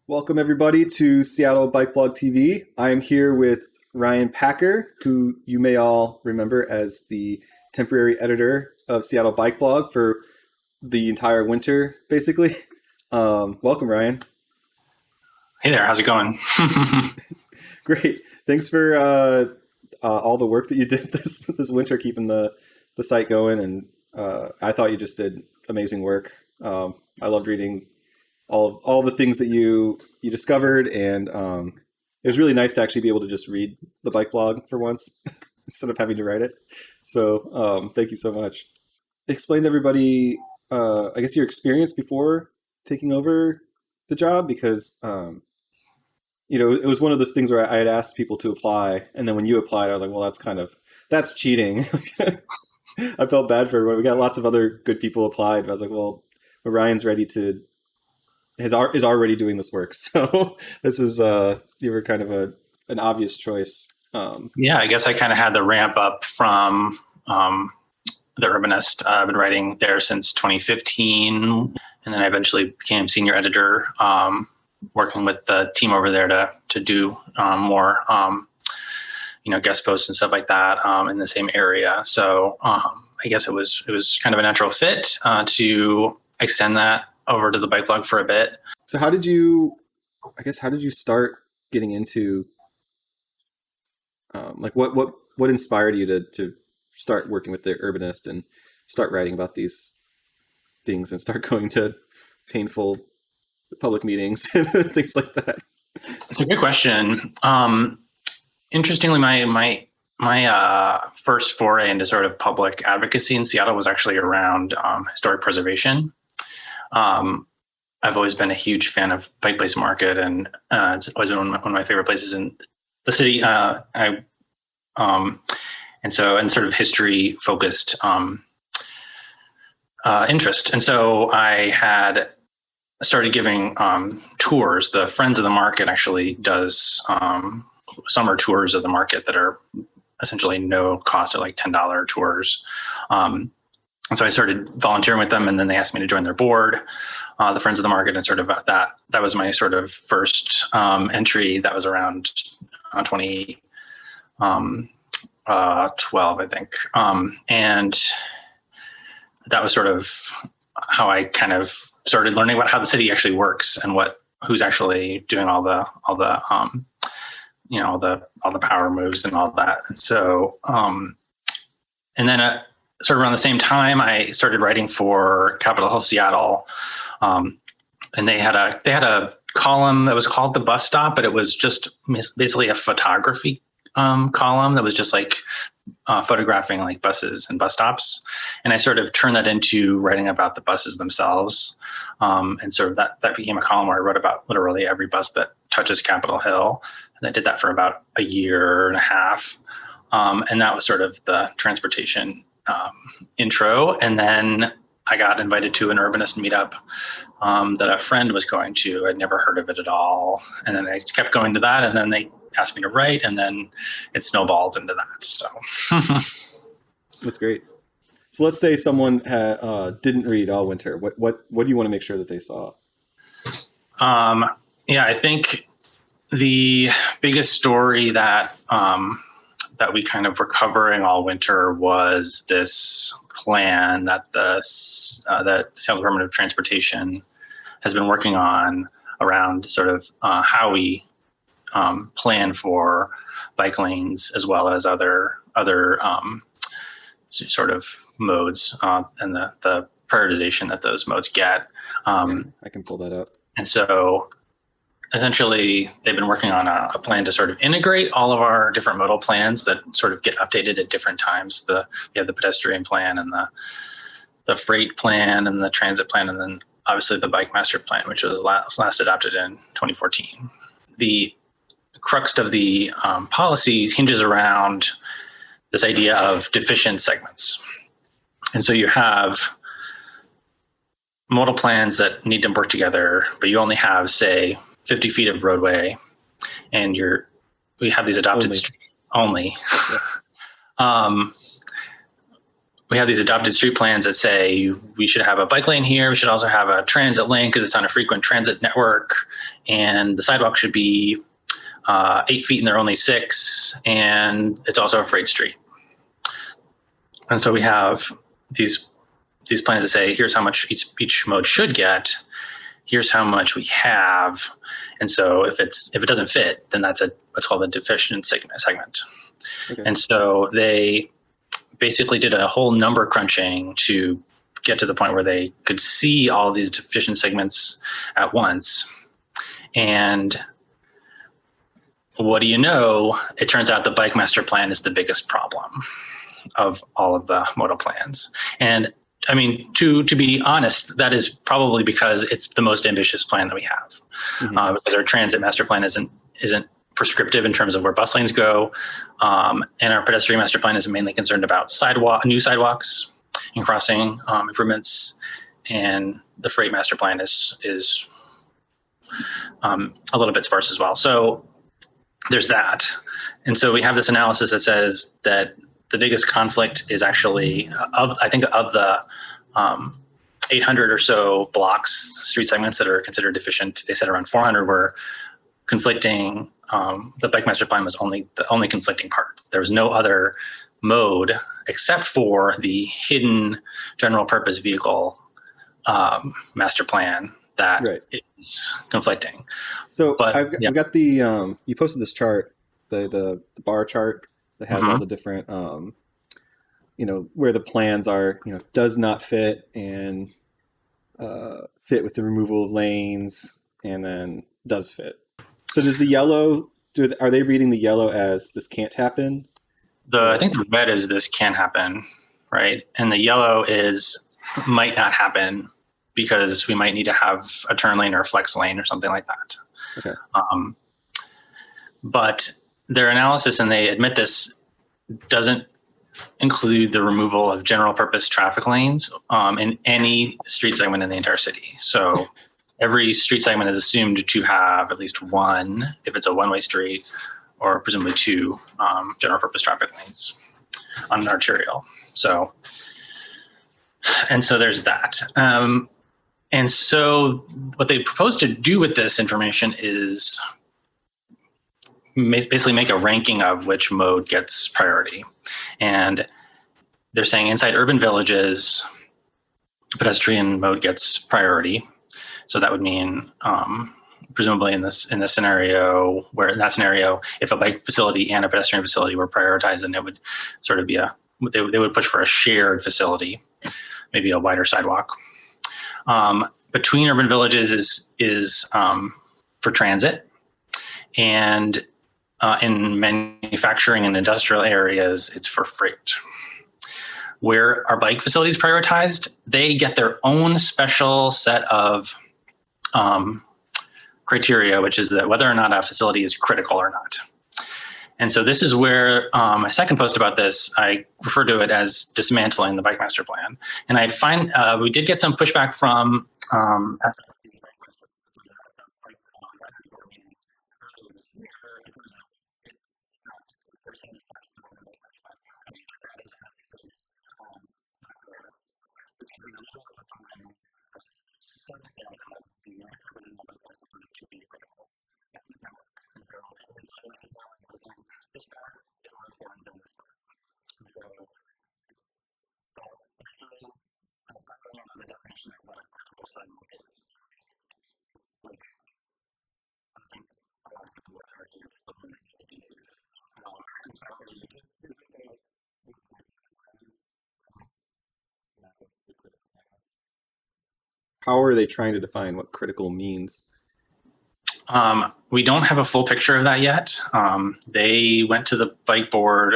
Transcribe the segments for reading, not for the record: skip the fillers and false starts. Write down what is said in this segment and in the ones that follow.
Welcome, everybody, to Seattle Bike Blog TV. I am here with Ryan Packer, who you may all remember as the temporary editor of Seattle Bike Blog for the entire winter, basically. Welcome, Ryan. Hey there, how's it going? Great. Thanks for all the work that you did this winter, keeping the site going, and I thought you just did amazing work. I loved reading all the things that you discovered, and it was really nice to actually be able to just read the bike blog for once instead of having to write it. So thank you so much. Explain to everybody, I guess, your experience before taking over the job, because it was one of those things where I had asked people to apply, and then when you applied, I was like, well, that's cheating. I felt bad for everyone. We got lots of other good people applied, but I was like, well, Ryan's ready to is already doing this work. So this is you were kind of an obvious choice. Yeah, I guess I kind of had the ramp up from the Urbanist. I've been writing there since 2015, and then I eventually became senior editor, working with the team over there to do more guest posts and stuff like that in the same area. So I guess it was kind of a natural fit to extend that over to the bike blog for a bit. So how did you start getting into what inspired you to start working with the Urbanist and start writing about these things and start going to painful public meetings and things like that? It's a good question. Interestingly, my first foray into sort of public advocacy in Seattle was actually around historic preservation. I've always been a huge fan of Pike Place Market, and it's always been one of my favorite places in the city. And sort of history focused interest. And so I had started giving tours. The Friends of the Market actually does summer tours of the market that are essentially no cost. They're like $10 tours. And so I started volunteering with them, and then they asked me to join their board, the Friends of the Market, and sort of that was my sort of first entry. That was around 2012, I think. And that was sort of how I kind of started learning about how the city actually works and who's actually doing all the power moves and all that. And so, and then sort of around the same time, I started writing for Capitol Hill Seattle, and they had a column that was called The Bus Stop, but it was just basically a photography column that was just like photographing like buses and bus stops. And I sort of turned that into writing about the buses themselves, and sort of that became a column where I wrote about literally every bus that touches Capitol Hill. And I did that for about a year and a half, and that was sort of the transportation intro. And then I got invited to an Urbanist meetup that a friend was going to. I'd never heard of it at all. And then I kept going to that, and then they asked me to write, and then it snowballed into that. So That's great. So let's say someone didn't read all winter. What do you want to make sure that they saw? Yeah, I think the biggest story that we kind of were covering all winter was this plan that the Seattle Department of Transportation has been working on around sort of how we plan for bike lanes as well as other sort of modes and the prioritization that those modes get. I can pull that up. And so essentially, they've been working on a plan to sort of integrate all of our different modal plans that sort of get updated at different times. We have the pedestrian plan and the freight plan and the transit plan, and then obviously the bike master plan, which was last adopted in 2014. The crux of the policy hinges around this idea of deficient segments. And so you have modal plans that need to work together, but you only have, say, 50 feet of roadway, and we have these adopted streets only. Yeah. we have these adopted street plans that say we should have a bike lane here. We should also have a transit lane because it's on a frequent transit network, and the sidewalk should be 8 feet and they're only 6, and it's also a freight street. And so we have these plans that say, here's how much each mode should get. Here's how much we have. And so if it doesn't fit, then that's what's called a deficient segment. Okay. And so they basically did a whole number crunching to get to the point where they could see all these deficient segments at once. And what do you know? It turns out the bike master plan is the biggest problem of all of the modal plans. And I mean, to be honest, that is probably because it's the most ambitious plan that we have. Mm-hmm. Because our transit master plan isn't prescriptive in terms of where bus lanes go, and our pedestrian master plan is mainly concerned about new sidewalks and crossing improvements, and the freight master plan is a little bit sparse as well. So there's that, and so we have this analysis that says that the biggest conflict is actually of the 800 or so blocks, street segments that are considered deficient. They said around 400 were conflicting. The bike master plan was the only conflicting part. There was no other mode except for the hidden general purpose vehicle master plan that is conflicting. So I've got the you posted this chart, the bar chart that has all the different where the plans are, does not fit and fit with the removal of lanes, and then does fit. So does the yellow, are they reading the yellow as this can't happen? I think the red is this can happen, right? And the yellow is might not happen because we might need to have a turn lane or a flex lane or something like that. Okay. But their analysis, and they admit this, doesn't include the removal of general purpose traffic lanes in any street segment in the entire city. So every street segment is assumed to have at least one, if it's a one-way street, or presumably 2 general purpose traffic lanes on an arterial. So there's that. And so what they propose to do with this information is basically make a ranking of which mode gets priority. And they're saying inside urban villages, pedestrian mode gets priority. So that would mean presumably in this scenario, if a bike facility and a pedestrian facility were prioritized, then it would sort of be they would push for a shared facility, maybe a wider sidewalk. Between urban villages is for transit, and in manufacturing and industrial areas, it's for freight. Where are bike facilities prioritized? They get their own special set of criteria, which is that whether or not a facility is critical or not. And so this is where my second post about this, I refer to it as dismantling the bike master plan. And I find we did get some pushback from How are they trying to define what critical means? We don't have a full picture of that yet. They went to the bike board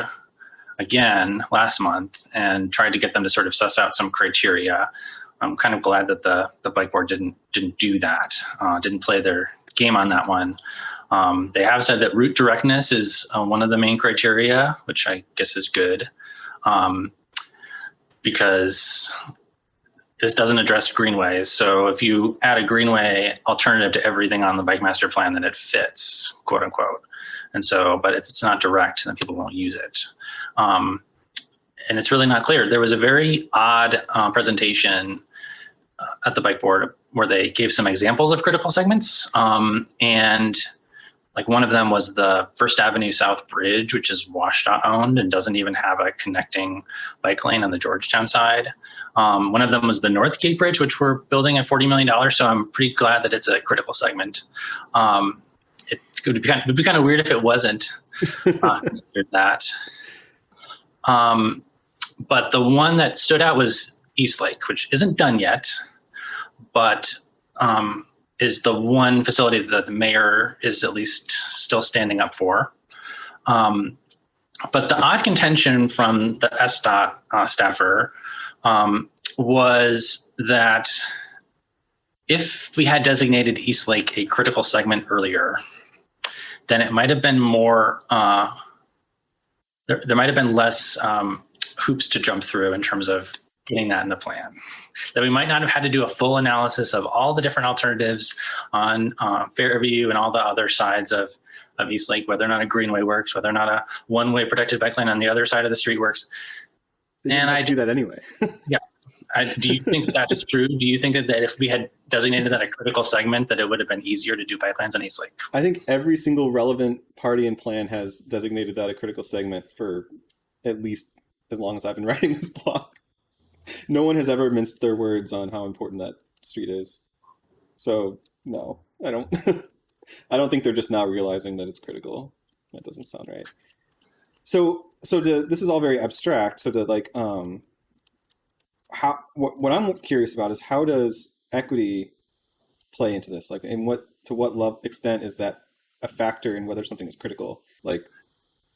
again last month and tried to get them to sort of suss out some criteria. I'm kind of glad that the bike board didn't do that, didn't play their game on that one. They have said that route directness is one of the main criteria, which I guess is good, because this doesn't address greenways. So if you add a greenway alternative to everything on the bike master plan, then it fits, quote unquote. And so, but if it's not direct, then people won't use it. and it's really not clear. There was a very odd presentation at the bike board where they gave some examples of critical segments, and like one of them was the First Avenue South Bridge, which is WashDOT owned and doesn't even have a connecting bike lane on the Georgetown side. One of them was the Northgate Bridge, which we're building at $40 million. So I'm pretty glad that it's a critical segment. It would be kind of weird if it wasn't considered that. But the one that stood out was Eastlake, which isn't done yet, but is the one facility that the mayor is at least still standing up for. But the odd contention from the SDOT staffer was that if we had designated Eastlake a critical segment earlier, then it might have been more, there might have been less hoops to jump through in terms of getting that in the plan. That we might not have had to do a full analysis of all the different alternatives on Fairview and all the other sides of Eastlake, whether or not a greenway works, whether or not a one-way protected bike lane on the other side of the street works. And I do that anyway. Yeah. Do you think that is true? Do you think that if we had designated that a critical segment, that it would have been easier to do bike lanes on Eastlake? I think every single relevant party and plan has designated that a critical segment for at least as long as I've been writing this blog. No one has ever minced their words on how important that street is. So no, I don't. I don't think they're just now realizing that it's critical. That doesn't sound right. So this is all very abstract. So what I'm curious about is how does equity play into this? Like, to what extent is that a factor in whether something is critical? Like,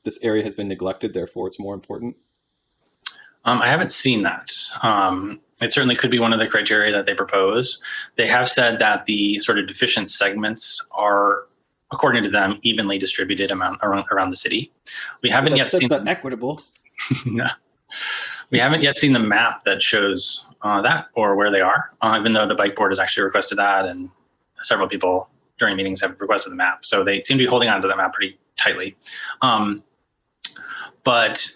this area has been neglected, therefore it's more important. I haven't seen that. It certainly could be one of the criteria that they propose. They have said that the sort of deficient segments are, according to them, evenly distributed around the city. We haven't yet seen. That's not equitable. No. We haven't yet seen the map that shows that or where they are, even though the bike board has actually requested that, and several people during meetings have requested the map. So they seem to be holding on to that map pretty tightly. But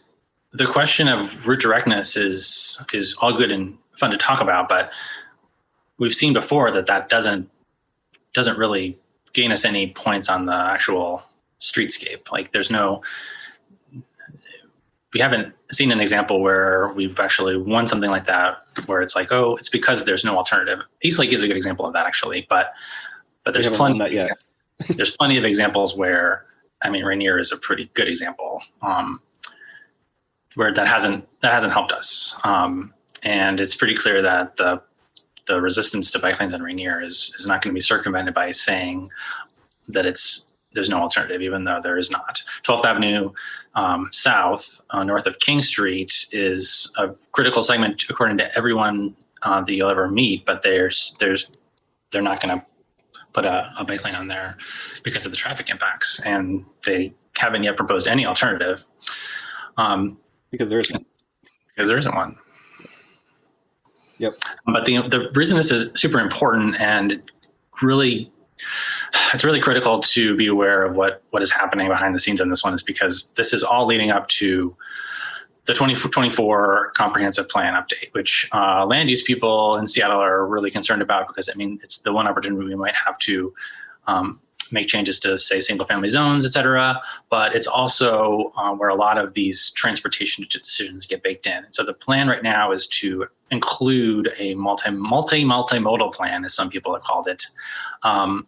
the question of route directness is all good and fun to talk about, but we've seen before that doesn't really gain us any points on the actual streetscape. Like, we haven't seen an example where we've actually won something like that, where it's like, oh, it's because there's no alternative. Eastlake is a good example of that, actually, but there's plenty. That yet. There's plenty of examples where, I mean, Rainier is a pretty good example, where that hasn't helped us, and it's pretty clear that the resistance to bike lanes in Rainier is not going to be circumvented by saying that there's no alternative, even though there is not. 12th Avenue South, north of King Street, is a critical segment according to everyone that you'll ever meet, but they're not going to put a bike lane on there because of the traffic impacts, and they haven't yet proposed any alternative. Because there isn't. Because there isn't one. Yep. But the reason this is super important, and it's really critical to be aware of what is happening behind the scenes in this one, is because this is all leading up to the 2024 comprehensive plan update, which land use people in Seattle are really concerned about, because it's the one opportunity we might have to make changes to, say, single family zones, et cetera. But it's also where a lot of these transportation decisions get baked in. So the plan right now is to include a multimodal plan, as some people have called it,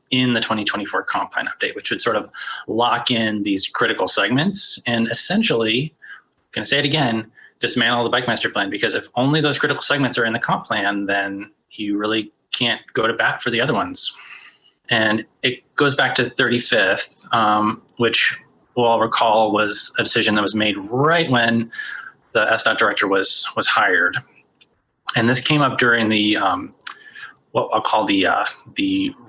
in the 2024 comp plan update, which would sort of lock in these critical segments and essentially, going to say it again, dismantle the bike master plan. Because if only those critical segments are in the comp plan, then you really can't go to bat for the other ones. And it goes back to 35th, which we'll all recall was a decision that was made right when the SDOT director was hired. And this came up during the what I'll call the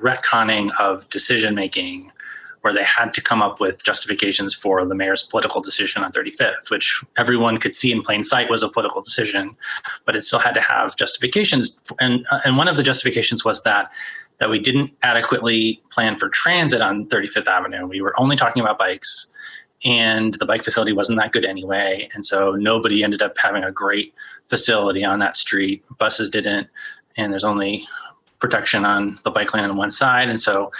retconning of decision making, where they had to come up with justifications for the mayor's political decision on 35th, which everyone could see in plain sight was a political decision, but it still had to have justifications. And one of the justifications was that we didn't adequately plan for transit on 35th Avenue. We were only talking about bikes, and the bike facility wasn't that good anyway. And so nobody ended up having a great facility on that street. Buses didn't, and there's only protection on the bike lane on one side. And so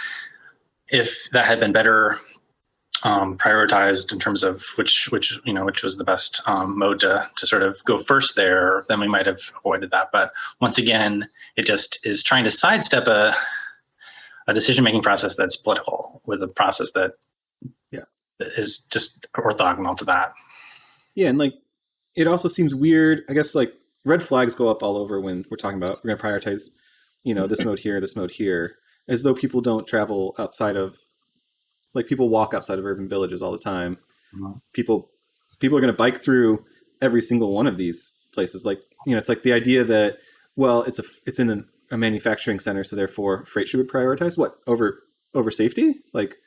if that had been better prioritized in terms of which was the best mode to sort of go first there, then we might have avoided that. But once again, it just is trying to sidestep a decision-making process that's political with a process that is just orthogonal to that. Yeah, and like it also seems weird. I guess like red flags go up all over when we're talking about we're going to prioritize, this mode here, as though people don't travel outside of, like people walk outside of urban villages all the time. Mm-hmm. People are going to bike through every single one of these places. Like it's like the idea that it's in a manufacturing center, so therefore freight should be prioritized. What over safety? Like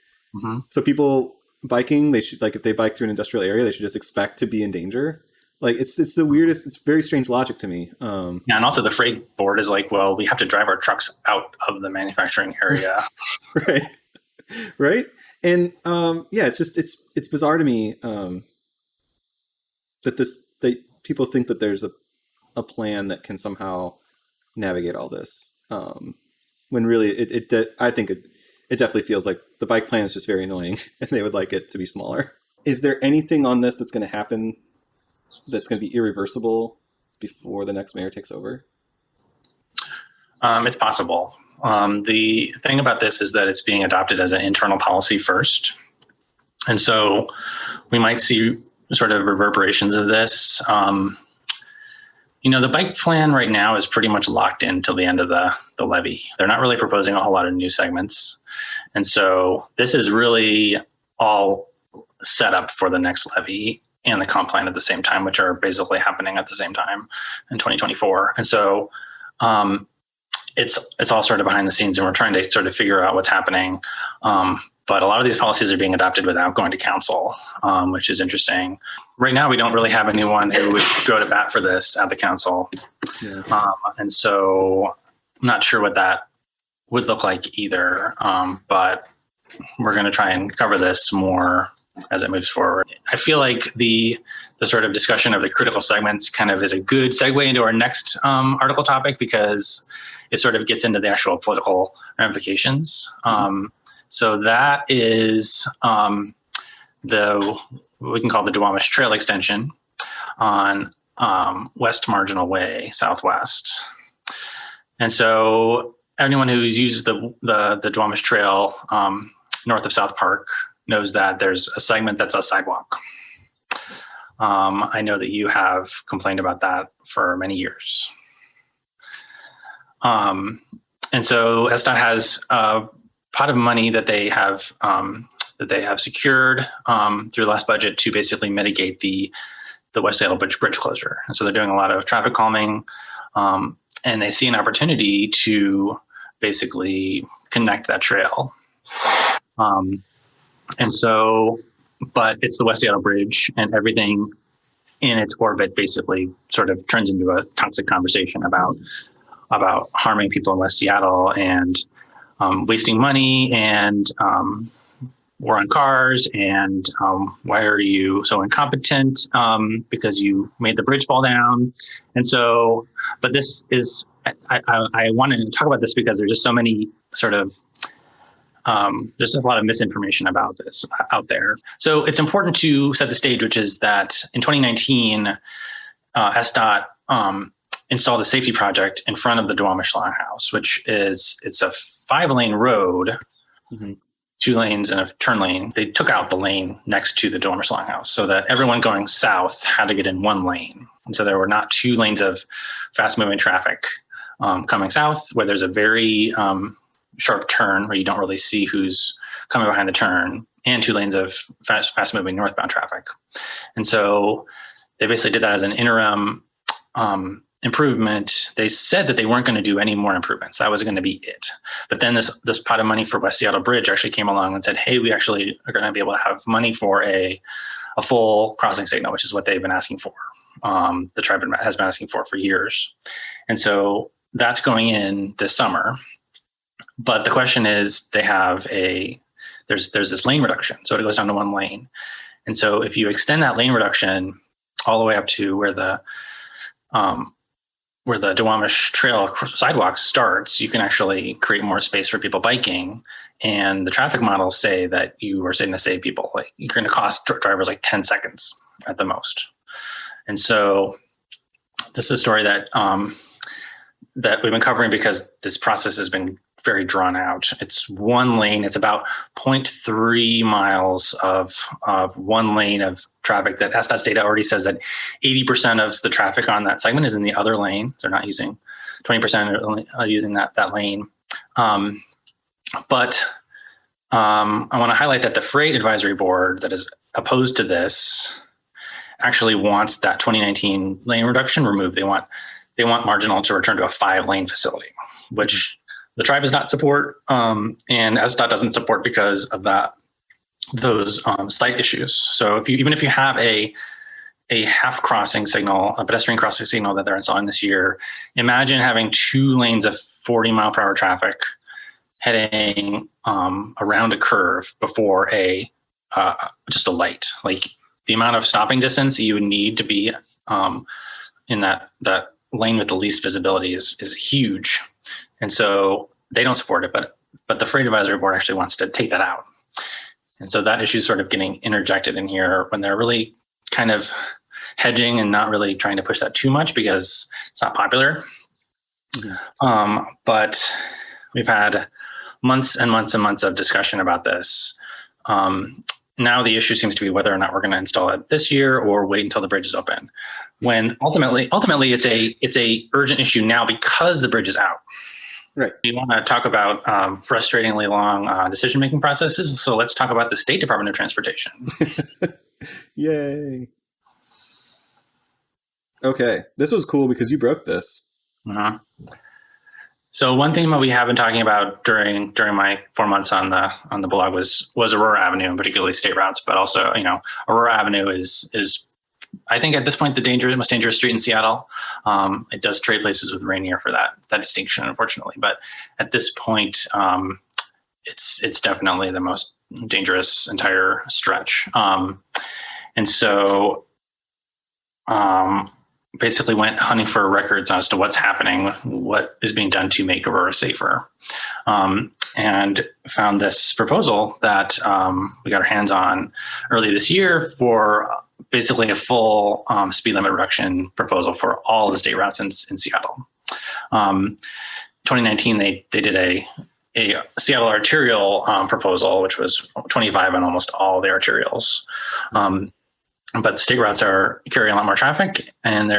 so people biking, they should, like if they bike through an industrial area, they should just expect to be in danger. Like it's the weirdest. It's very strange logic to me. Yeah, and also the freight board is like, well, we have to drive our trucks out of the manufacturing area, right. And it's bizarre to me that people think that there's a plan that can somehow navigate all this. When really I think it definitely feels like the bike plan is just very annoying and they would like it to be smaller. Is there anything on this that's going to happen that's going to be irreversible before the next mayor takes over? It's possible. The thing about this is that it's being adopted as an internal policy first. And so we might see sort of reverberations of this. The bike plan right now is pretty much locked in till the end of the levy. They're not really proposing a whole lot of new segments. And so this is really all set up for the next levy and the comp plan at the same time, which are basically happening at the same time in 2024. And so it's all sort of behind the scenes, and we're trying to sort of figure out what's happening. But a lot of these policies are being adopted without going to council, which is interesting. Right now, we don't really have anyone who would go to bat for this at the council. Yeah. And so I'm not sure what that would look like either. But we're going to try and cover this more as it moves forward. I feel like the sort of discussion of the critical segments kind of is a good segue into our next article topic, because it sort of gets into the actual political ramifications. So that is we can call the Duwamish Trail extension on West Marginal Way, Southwest. And so anyone who's used the Duwamish Trail north of South Park knows that there's a segment that's a sidewalk. I know that you have complained about that for many years. And so SDOT has a pot of money that they have secured through the last budget to basically mitigate the West Seattle bridge closure. And so they're doing a lot of traffic calming, and they see an opportunity to basically connect that trail. And so, but it's the West Seattle Bridge, and everything in its orbit basically sort of turns into a toxic conversation about harming people in West Seattle and wasting money and war on cars and why are you so incompetent because you made the bridge fall down. And so, but this is, I want to talk about this because there's just so many sort of there's just a lot of misinformation about this out there. So it's important to set the stage, which is that in 2019, SDOT installed a safety project in front of the Duwamish Longhouse, it's a 5-lane road, 2 lanes and a turn lane. They took out the lane next to the Duwamish Longhouse so that everyone going south had to get in 1 lane. And so there were not 2 lanes of fast moving traffic coming south, where there's a very sharp turn where you don't really see who's coming behind the turn, and 2 lanes of fast moving northbound traffic. And so they basically did that as an interim improvement. They said that they weren't going to do any more improvements. That was going to be it. But then this pot of money for West Seattle Bridge actually came along and said, hey, we actually are going to be able to have money for a full crossing signal, which is what they've been asking for. The tribe has been asking for years. And so that's going in this summer. But the question is, they have there's this lane reduction. So it goes down to 1 lane. And so if you extend that lane reduction all the way up to where the Duwamish Trail sidewalk starts, you can actually create more space for people biking. And the traffic models say that you are saying to save people, like you're going to cost drivers like 10 seconds at the most. And so this is a story that that we've been covering because this process has been very drawn out. It's one lane. It's about 0.3 miles of one lane of traffic. That SDOT's data already says that 80% of the traffic on that segment is in the other lane. They're not using 20% are using that lane. But I want to highlight that the Freight Advisory Board that is opposed to this actually wants that 2019 lane reduction removed. They want Marginal to return to a 5-lane facility, which the tribe does not support, and SDOT doesn't support because of those site issues. So even if you have a half crossing signal, a pedestrian crossing signal that they're installing this year, imagine having 2 lanes of 40-mile-per-hour traffic heading around a curve before just a light. Like the amount of stopping distance you would need to be in that lane with the least visibility is huge. And so they don't support it, but the Freight Advisory Board actually wants to take that out. And so that issue is sort of getting interjected in here when they're really kind of hedging and not really trying to push that too much because it's not popular. Mm-hmm. But we've had months and months and months of discussion about this. Now the issue seems to be whether or not we're going to install it this year or wait until the bridge is open. When ultimately it's a urgent issue now because the bridge is out. Right. We want to talk about frustratingly long decision-making processes. So let's talk about the State Department of Transportation. Yay. Okay. This was cool because you broke this. Uh-huh. So one thing that we have been talking about during my 4 months on the blog was Aurora Avenue, and particularly state routes, but also, Aurora Avenue is I think at this point the most dangerous street in Seattle. It does trade places with Rainier for that distinction, unfortunately. But at this point, it's definitely the most dangerous entire stretch. And so basically went hunting for records as to what's happening, what is being done to make Aurora safer, and found this proposal that we got our hands on early this year for basically a full speed limit reduction proposal for all the state routes in Seattle. 2019, they did a Seattle arterial proposal, which was 25 on almost all the arterials. But the state routes carry a lot more traffic, and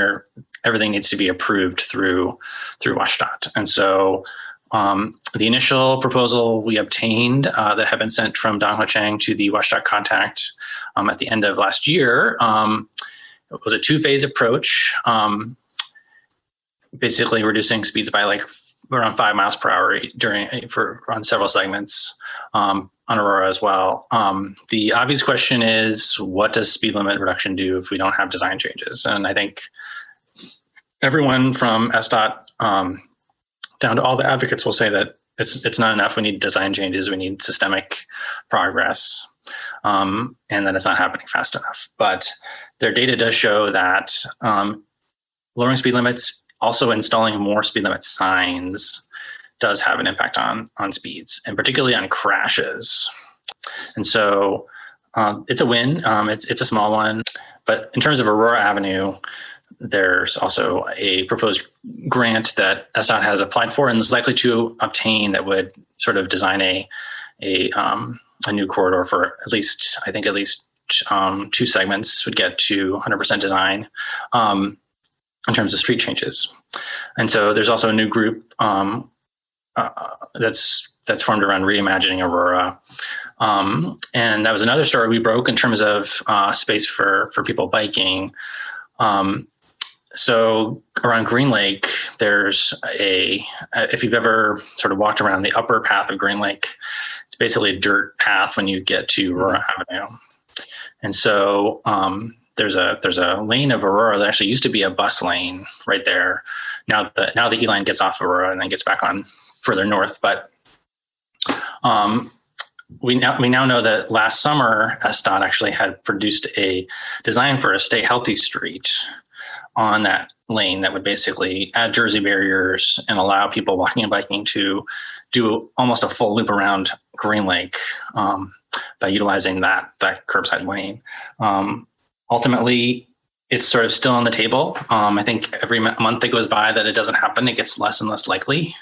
everything needs to be approved through WashDOT. And so the initial proposal we obtained that had been sent from Dong Ho Chang to the WashDOT contact at the end of last year it was a 2-phase approach, basically reducing speeds by like around 5 miles per hour on several segments. On Aurora as well. The obvious question is, what does speed limit reduction do if we don't have design changes? And I think everyone from SDOT down to all the advocates will say that it's not enough. We need design changes. We need systemic progress, and that it's not happening fast enough. But their data does show that lowering speed limits, also installing more speed limit signs, does have an impact on speeds, and particularly on crashes. And so it's a win. It's a small one, but in terms of Aurora Avenue, there's also a proposed grant that SDOT has applied for and is likely to obtain that would sort of design a new corridor for at least 2 segments would get to 100% design in terms of street changes. And so there's also a new group that's formed around reimagining Aurora. And that was another story we broke in terms of space for people biking. So around Green Lake, there's if you've ever sort of walked around the upper path of Green Lake, it's basically a dirt path when you get to Aurora Avenue. And so there's a lane of Aurora that actually used to be a bus lane right there. Now the E-line gets off Aurora and then gets back on further north, but we now know that last summer, SDOT actually had produced a design for a Stay Healthy Street on that lane that would basically add Jersey barriers and allow people walking and biking to do almost a full loop around Green Lake by utilizing that curbside lane. Ultimately, it's sort of still on the table. I think every month that goes by that it doesn't happen, it gets less and less likely.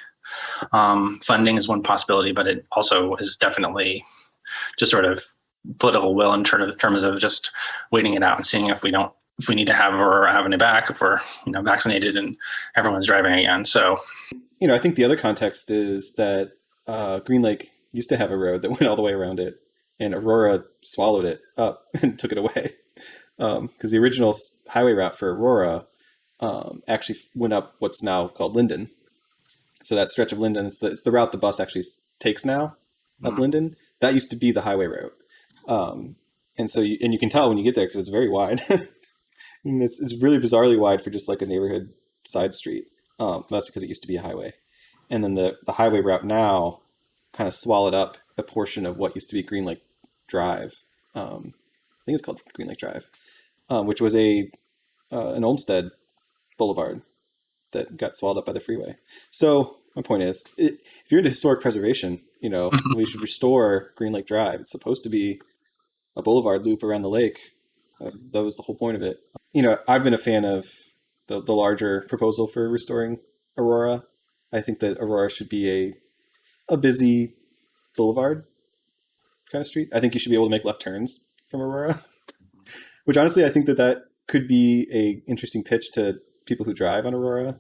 Funding is one possibility, but it also is definitely just sort of political will in terms of just waiting it out and seeing if we need to have Aurora Avenue back, if we're vaccinated and everyone's driving again. So, I think the other context is that Green Lake used to have a road that went all the way around it, and Aurora swallowed it up and took it away. Because the original highway route for Aurora actually went up what's now called Linden. So that stretch of Linden, it's the route the bus actually takes now up Linden. That used to be the highway route. And so you can tell when you get there because it's very wide. And it's really bizarrely wide for just like a neighborhood side street. That's because it used to be a highway. And then the highway route now kind of swallowed up a portion of what used to be Green Lake Drive. I think it's called Green Lake Drive, which was an Olmsted Boulevard that got swallowed up by the freeway. So my point is, if you're into historic preservation, we should restore Green Lake Drive. It's supposed to be a boulevard loop around the lake. That was the whole point of it. I've been a fan of the larger proposal for restoring Aurora. I think that Aurora should be a busy boulevard kind of street. I think you should be able to make left turns from Aurora, which honestly, I think that could be a interesting pitch to people who drive on Aurora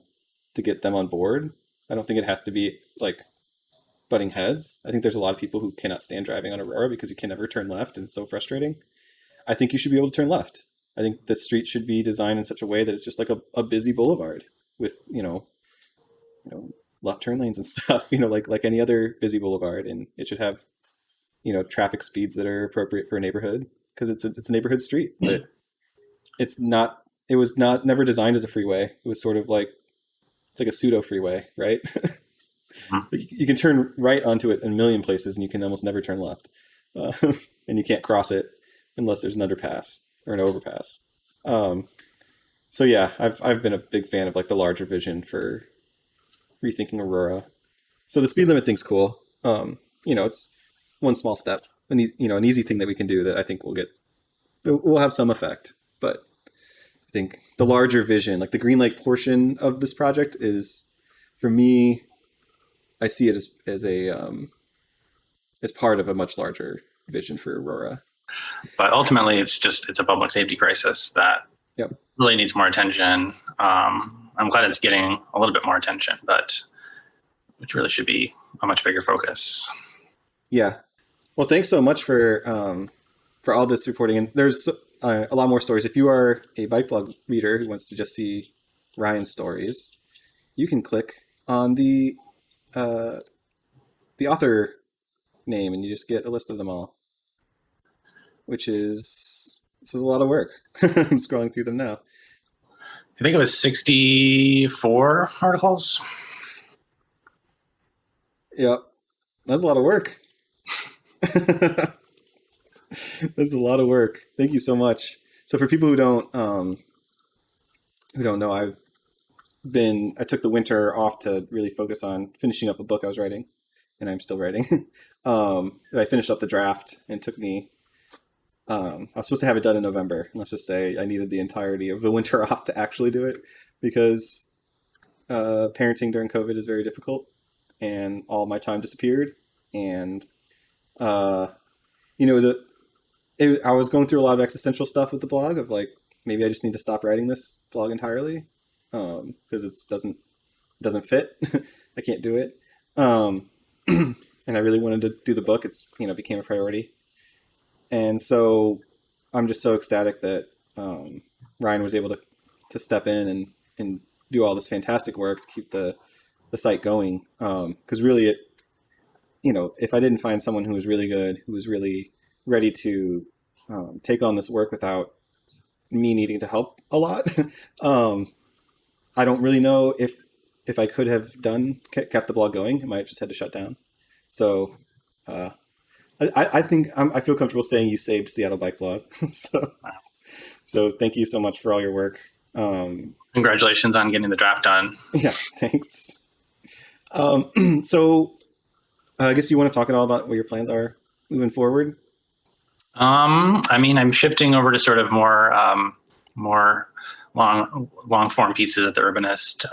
to get them on board. I don't think it has to be like butting heads. I think there's a lot of people who cannot stand driving on Aurora because you can never turn left and it's so frustrating. I think you should be able to turn left. I think the street should be designed in such a way that it's just like a busy boulevard with, left turn lanes and stuff, like any other busy boulevard. And it should have, traffic speeds that are appropriate for a neighborhood because it's a neighborhood street. But it was never designed as a freeway. It was sort of like, it's like a pseudo freeway, right? You can turn right onto it in a million places and you can almost never turn left. And you can't cross it unless there's an underpass or an overpass. So yeah, I've been a big fan of like the larger vision for rethinking Aurora. So the speed limit thing's cool. It's one small step, an easy thing that we can do that I think will have some effect. But I think the larger vision, like the Green Lake portion of this project is, for me, I see it as part of a much larger vision for Aurora. But ultimately, it's a public safety crisis that really needs more attention. I'm glad it's getting a little bit more attention, but which really should be a much bigger focus. Yeah. Well, thanks so much for all this reporting. And there's a lot more stories. If you are a bike blog reader who wants to just see Ryan's stories, you can click on the author name and you just get a list of them all, this is a lot of work. I'm scrolling through them now. I think it was 64 articles. Yep. That's a lot of work. That's a lot of work. Thank you so much. So for people who don't know, I took the winter off to really focus on finishing up a book I was writing, and I'm still writing. I finished up the draft and it took me, I was supposed to have it done in November. Let's just say I needed the entirety of the winter off to actually do it because parenting during COVID is very difficult and all my time disappeared. And, I was going through a lot of existential stuff with the blog of like, maybe I just need to stop writing this blog entirely because it doesn't fit. I can't do it. And I really wanted to do the book. It's, became a priority. And so I'm just so ecstatic that Ryan was able to step in and do all this fantastic work to keep the site going. Because really if I didn't find someone who was really good, who was really ready to take on this work without me needing to help a lot, I don't really know if I could have kept the blog going. I might have just had to shut down. So I think I feel comfortable saying you saved Seattle Bike Blog. So thank you so much for all your work. Congratulations on getting the draft done. Yeah, thanks. So I guess you want to talk at all about what your plans are moving forward? I mean, I'm shifting over to sort of more long form pieces at the Urbanist.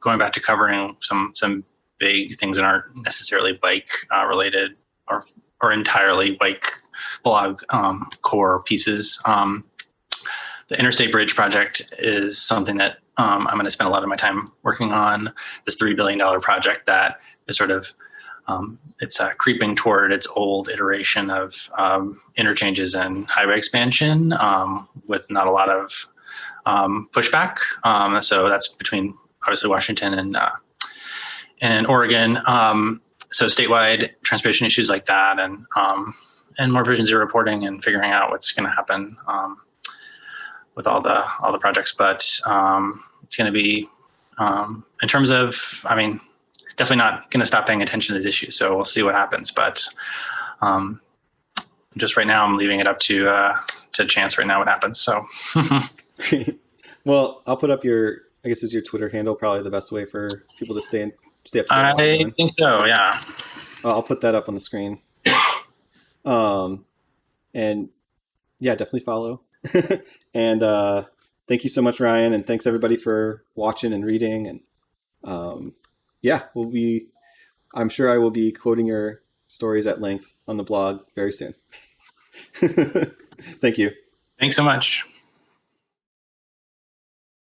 Going back to covering some big things that aren't necessarily bike related or entirely bike blog core pieces. The Interstate Bridge project is something that I'm going to spend a lot of my time working on. This $3 billion project that is sort of it's creeping toward its old iteration of interchanges and highway expansion with not a lot of pushback. So that's between obviously Washington and Oregon. So statewide transportation issues like that, and more Vision Zero reporting and figuring out what's going to happen with all the projects. But it's going to be in terms of, I mean, definitely not going to stop paying attention to these issues. So we'll see what happens. But just right now, I'm leaving it up to chance right now what happens. So. Well, I'll put up I guess is your Twitter handle probably the best way for people to stay up to date? I think so, yeah. I'll put that up on the screen. And yeah, definitely follow. And thank you so much, Ryan. And thanks everybody for watching and reading. And yeah, I'm sure I will be quoting your stories at length on the blog very soon. Thank you. Thanks so much.